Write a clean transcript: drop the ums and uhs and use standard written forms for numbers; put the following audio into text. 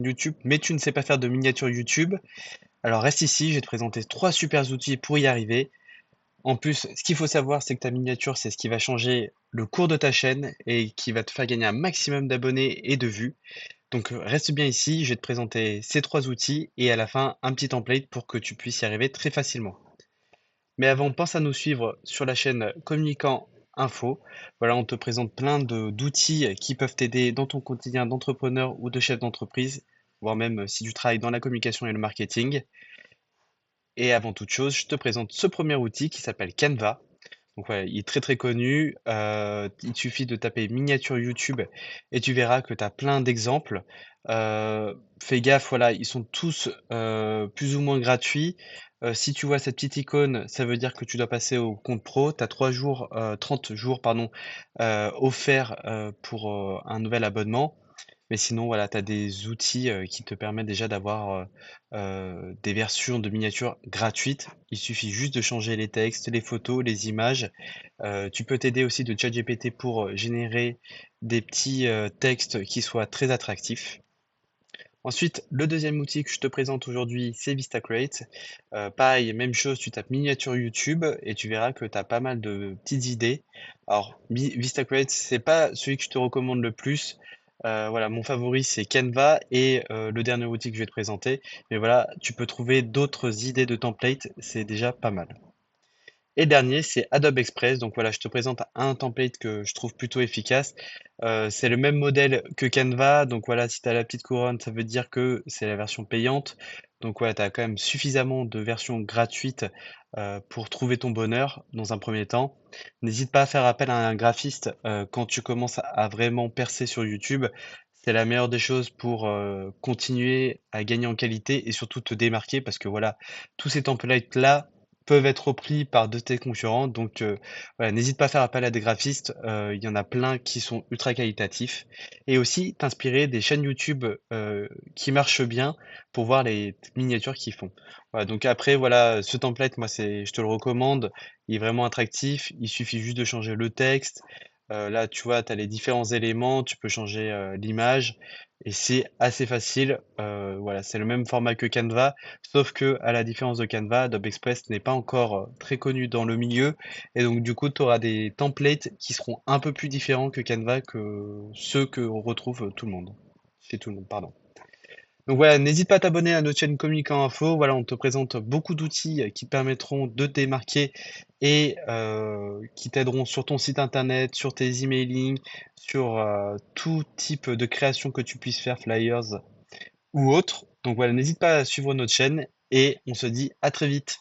YouTube, mais tu ne sais pas faire de miniature YouTube, alors reste ici, je vais te présenter 3 super outils pour y arriver. En plus, ce qu'il faut savoir, c'est que ta miniature, c'est ce qui va changer le cours de ta chaîne et qui va te faire gagner un maximum d'abonnés et de vues. Donc reste bien ici, je vais te présenter ces 3 outils et à la fin, un petit template pour que tu puisses y arriver très facilement. Mais avant, pense à nous suivre sur la chaîne Communicant Info. Voilà, on te présente plein d'outils qui peuvent t'aider dans ton quotidien d'entrepreneur ou de chef d'entreprise, voire même si tu travailles dans la communication et le marketing. Et avant toute chose, je te présente ce premier outil qui s'appelle Canva. Donc ouais, il est très très connu. Il suffit de taper miniature YouTube et tu verras que tu as plein d'exemples. Fais gaffe, voilà, ils sont tous plus ou moins gratuits. Si tu vois cette petite icône, ça veut dire que tu dois passer au compte pro. Tu as 3 jours, 30 jours, pardon, offerts pour un nouvel abonnement. Mais sinon, voilà, tu as des outils qui te permettent déjà d'avoir des versions de miniatures gratuites. Il suffit juste de changer les textes, les photos, les images. Tu peux t'aider aussi de ChatGPT pour générer des petits textes qui soient très attractifs. Ensuite, le deuxième outil que je te présente aujourd'hui, c'est VistaCreate. Pareil, même chose, tu tapes miniature YouTube et tu verras que tu as pas mal de petites idées. Alors, VistaCreate, c'est pas celui que je te recommande le plus. Voilà, mon favori, c'est Canva et le dernier outil que je vais te présenter. Mais voilà, tu peux trouver d'autres idées de templates, c'est déjà pas mal. Et dernier, c'est Adobe Express. Donc voilà, je te présente un template que je trouve plutôt efficace. C'est le même modèle que Canva. Donc voilà, si tu as la petite couronne, ça veut dire que c'est la version payante. Donc voilà, tu as quand même suffisamment de versions gratuites pour trouver ton bonheur dans un premier temps. N'hésite pas à faire appel à un graphiste quand tu commences à vraiment percer sur YouTube. C'est la meilleure des choses pour continuer à gagner en qualité et surtout te démarquer parce que voilà, tous ces templates-là peuvent être repris par de tes concurrents. Donc, voilà, n'hésite pas à faire appel à des graphistes. Il y en a plein qui sont ultra qualitatifs. Et aussi, t'inspirer des chaînes YouTube qui marchent bien pour voir les miniatures qu'ils font. Voilà, donc après, voilà, ce template, moi, je te le recommande. Il est vraiment attractif. Il suffit juste de changer le texte. Là, tu vois, tu as les différents éléments. Tu peux changer l'image. Et c'est assez facile. Voilà, c'est le même format que Canva. Sauf que, à la différence de Canva, Adobe Express n'est pas encore très connu dans le milieu. Et donc, du coup, tu auras des templates qui seront un peu plus différents que Canva, que ceux que on retrouve tout le monde. Chez tout le monde, pardon. Donc voilà, n'hésite pas à t'abonner à notre chaîne Communicant Info. Voilà, on te présente beaucoup d'outils qui te permettront de te démarquer et qui t'aideront sur ton site internet, sur tes emailing, sur tout type de création que tu puisses faire, flyers ou autre. Donc voilà, n'hésite pas à suivre notre chaîne et on se dit à très vite.